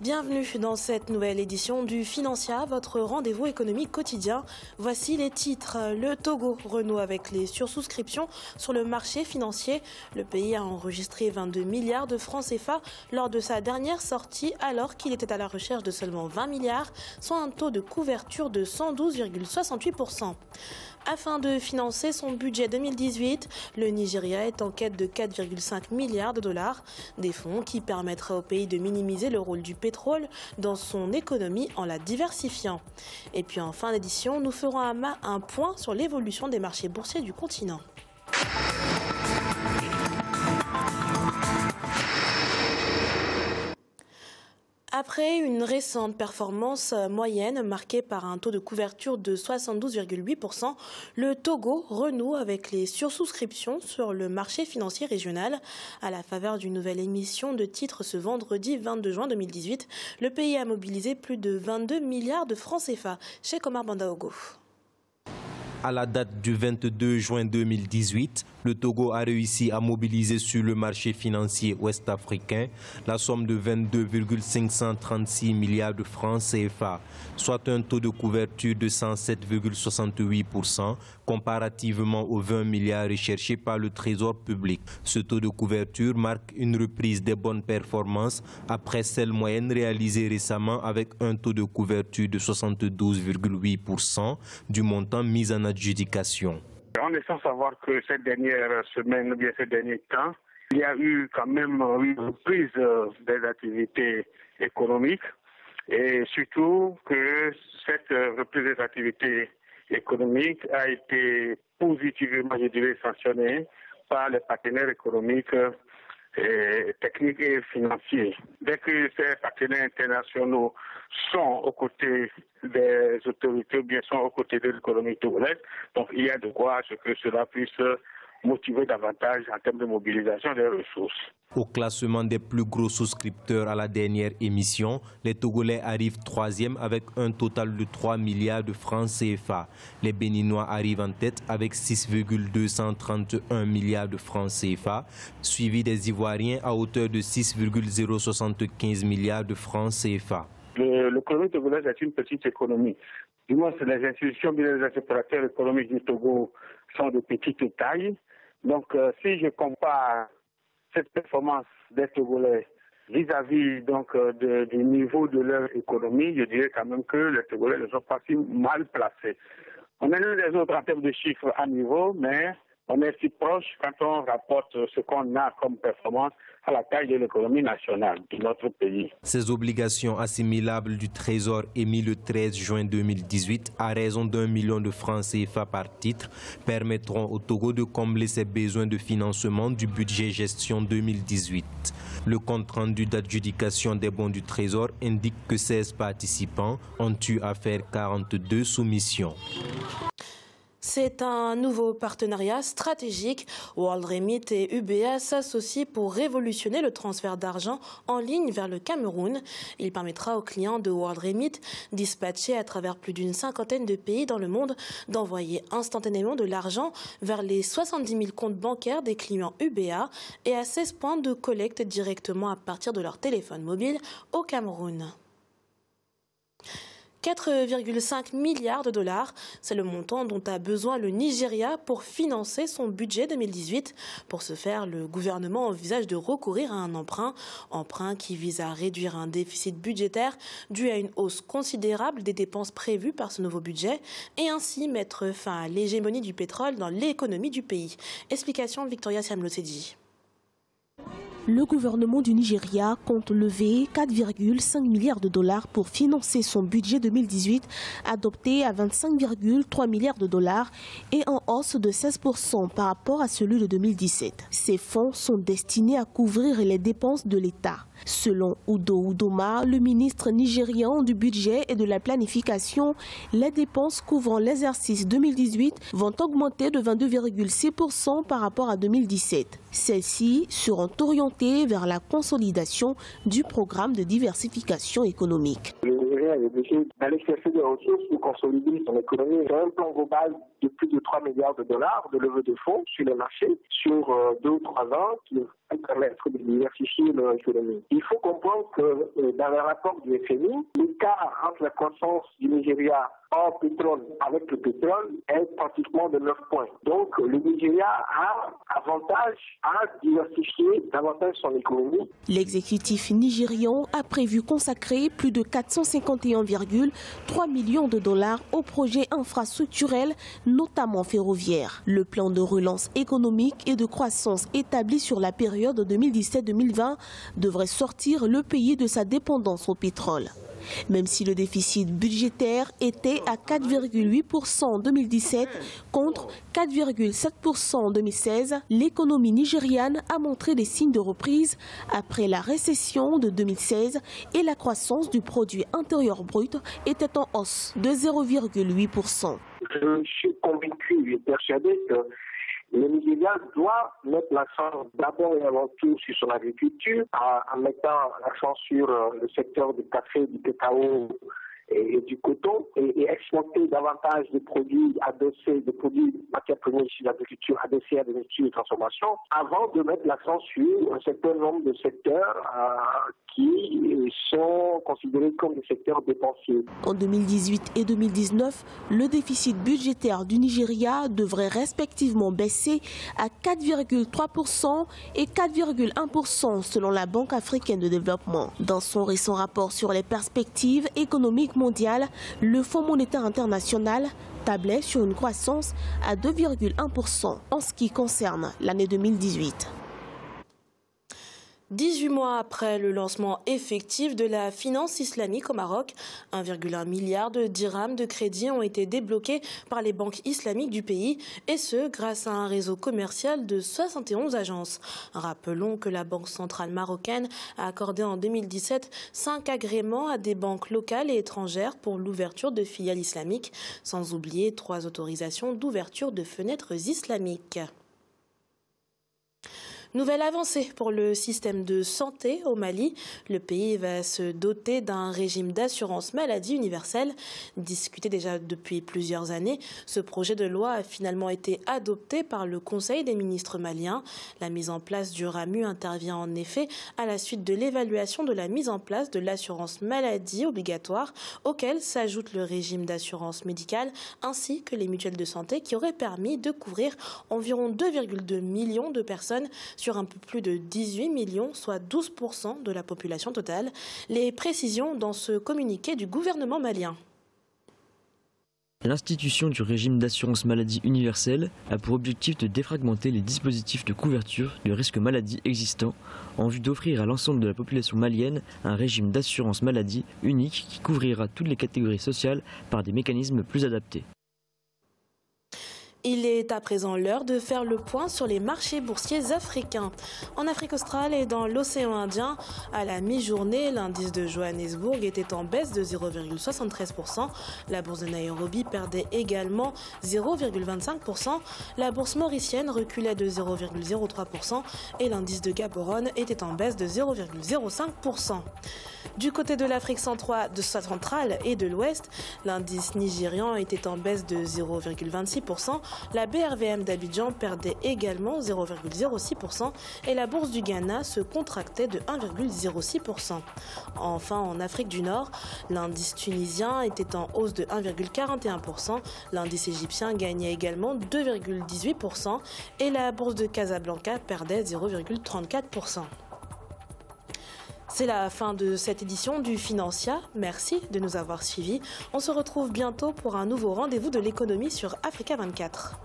Bienvenue dans cette nouvelle édition du Financia, votre rendez-vous économique quotidien. Voici les titres. Le Togo renoue avec les sursouscriptions sur le marché financier. Le pays a enregistré 22 milliards de francs CFA lors de sa dernière sortie, alors qu'il était à la recherche de seulement 20 milliards, soit un taux de couverture de 112,68%. Afin de financer son budget 2018, le Nigeria est en quête de 4,5 milliards de dollars, des fonds qui permettraient au pays de minimiser le rôle du pétrole dans son économie en la diversifiant. Et puis en fin d'édition, nous ferons un point sur l'évolution des marchés boursiers du continent. Après une récente performance moyenne marquée par un taux de couverture de 72,8%, le Togo renoue avec les sursouscriptions sur le marché financier régional. À la faveur d'une nouvelle émission de titres ce vendredi 22 juin 2018, le pays a mobilisé plus de 22 milliards de francs CFA chez Omar Bandaogo. À la date du 22 juin 2018, le Togo a réussi à mobiliser sur le marché financier ouest-africain la somme de 22,536 milliards de francs CFA, soit un taux de couverture de 107,68%, comparativement aux 20 milliards recherchés par le Trésor public. Ce taux de couverture marque une reprise des bonnes performances après celle moyenne réalisée récemment avec un taux de couverture de 72,8% du montant mis en adjudication. On est sans savoir que cette dernière semaine, ou bien ces derniers temps, il y a eu quand même une reprise des activités économiques et surtout que cette reprise des activités économiques a été positivement, je dirais, sanctionnée par les partenaires économiques, techniques et financiers. Dès que ces partenaires internationaux sont aux côtés des autorités ou bien sont aux côtés de l'économie togolaise, donc il y a de quoi à ce que cela puisse motiver davantage en termes de mobilisation des ressources. Au classement des plus gros souscripteurs à la dernière émission, les Togolais arrivent troisième avec un total de 3 milliards de francs CFA. Les Béninois arrivent en tête avec 6,231 milliards de francs CFA, suivis des Ivoiriens à hauteur de 6,075 milliards de francs CFA. L'économie togolaise est une petite économie. Du moins, les institutions, bien les opérateurs économiques du Togo sont de petite taille. Donc, si je compare cette performance des Togolais vis-à-vis du niveau de leur économie, je dirais quand même que les Togolais ne sont pas si mal placés. On est l'un des autres en termes de chiffres à niveau, mais on est si proche quand on rapporte ce qu'on a comme performance à la taille de l'économie nationale de notre pays. Ces obligations assimilables du Trésor émises le 13 juin 2018 à raison d'1 million de francs CFA par titre permettront au Togo de combler ses besoins de financement du budget gestion 2018. Le compte-rendu d'adjudication des bons du Trésor indique que 16 participants ont eu à faire 42 soumissions. C'est un nouveau partenariat stratégique. WorldRemit et UBA s'associent pour révolutionner le transfert d'argent en ligne vers le Cameroun. Il permettra aux clients de WorldRemit, dispatchés à travers plus d'une cinquantaine de pays dans le monde, d'envoyer instantanément de l'argent vers les 70 000 comptes bancaires des clients UBA et à 16 points de collecte directement à partir de leur téléphone mobile au Cameroun. 4,5 milliards de dollars, c'est le montant dont a besoin le Nigeria pour financer son budget 2018. Pour ce faire, le gouvernement envisage de recourir à un emprunt qui vise à réduire un déficit budgétaire dû à une hausse considérable des dépenses prévues par ce nouveau budget et ainsi mettre fin à l'hégémonie du pétrole dans l'économie du pays. Explication de Victoria Siamlosedi. Le gouvernement du Nigeria compte lever 4,5 milliards de dollars pour financer son budget 2018, adopté à 25,3 milliards de dollars et en hausse de 16% par rapport à celui de 2017. Ces fonds sont destinés à couvrir les dépenses de l'État. Selon Udo Udoma, le ministre nigérian du budget et de la planification, les dépenses couvrant l'exercice 2018 vont augmenter de 22,6% par rapport à 2017. Celles-ci seront orientées vers la consolidation du programme de diversification économique. Le Nigeria est obligé d'aller chercher des ressources pour consolider son économie. Il y a un plan global de plus de 3 milliards de dollars de levée de fonds sur les marchés sur 2 ou 3 ans qui permettre de diversifier leur économie. Il faut comprendre que dans le rapport du FMI, l'écart entre la croissance du Nigeria hors pétrole avec le pétrole est pratiquement de 9 points. Donc le Nigeria a avantage à diversifier davantage son économie. L'exécutif nigérian a prévu consacrer plus de 451,3 millions de dollars aux projets infrastructurels, notamment ferroviaires. Le plan de relance économique et de croissance établi sur la période 2017-2020 devrait sortir le pays de sa dépendance au pétrole. Même si le déficit budgétaire était à 4,8% en 2017 contre 4,7% en 2016, l'économie nigériane a montré des signes de reprise après la récession de 2016 et la croissance du produit intérieur brut était en hausse de 0,8%. Je suis convaincu et persuadé que le Nigeria doit mettre l'accent d'abord et avant tout sur son agriculture, en mettant l'accent sur le secteur du café, du cacao et du coton, et exporter davantage de produits adossés, de produits matières premières issues de l'agriculture adossés à des métiers de transformation, avant de mettre l'accent sur un certain nombre de secteurs qui sont considérés comme des secteurs dépensiers. En 2018 et 2019, le déficit budgétaire du Nigeria devrait respectivement baisser à 4,3% et 4,1% selon la Banque africaine de développement. Dans son récent rapport sur les perspectives économiques mondiales, le Fonds monétaire international tablait sur une croissance à 2,1% en ce qui concerne l'année 2018. 18 mois après le lancement effectif de la finance islamique au Maroc, 1,1 milliard de dirhams de crédits ont été débloqués par les banques islamiques du pays, et ce grâce à un réseau commercial de 71 agences. Rappelons que la Banque centrale marocaine a accordé en 2017 5 agréments à des banques locales et étrangères pour l'ouverture de filiales islamiques, sans oublier 3 autorisations d'ouverture de fenêtres islamiques. Nouvelle avancée pour le système de santé au Mali. Le pays va se doter d'un régime d'assurance maladie universelle. Discuté déjà depuis plusieurs années, ce projet de loi a finalement été adopté par le Conseil des ministres maliens. La mise en place du RAMU intervient en effet à la suite de l'évaluation de la mise en place de l'assurance maladie obligatoire, auquel s'ajoute le régime d'assurance médicale ainsi que les mutuelles de santé qui auraient permis de couvrir environ 2,2 millions de personnes sur un peu plus de 18 millions, soit 12% de la population totale. Les précisions dans ce communiqué du gouvernement malien. L'institution du régime d'assurance maladie universelle a pour objectif de défragmenter les dispositifs de couverture de risques maladie existants en vue d'offrir à l'ensemble de la population malienne un régime d'assurance maladie unique qui couvrira toutes les catégories sociales par des mécanismes plus adaptés. Il est à présent l'heure de faire le point sur les marchés boursiers africains. En Afrique australe et dans l'océan Indien, à la mi-journée, l'indice de Johannesburg était en baisse de 0,73%. La bourse de Nairobi perdait également 0,25%. La bourse mauricienne reculait de 0,03% et l'indice de Gaborone était en baisse de 0,05%. Du côté de l'Afrique centrale et de l'Ouest, l'indice nigérian était en baisse de 0,26%. La BRVM d'Abidjan perdait également 0,06% et la bourse du Ghana se contractait de 1,06%. Enfin, en Afrique du Nord, l'indice tunisien était en hausse de 1,41%. L'indice égyptien gagnait également 2,18% et la bourse de Casablanca perdait 0,34%. C'est la fin de cette édition du Financia. Merci de nous avoir suivis. On se retrouve bientôt pour un nouveau rendez-vous de l'économie sur Africa 24.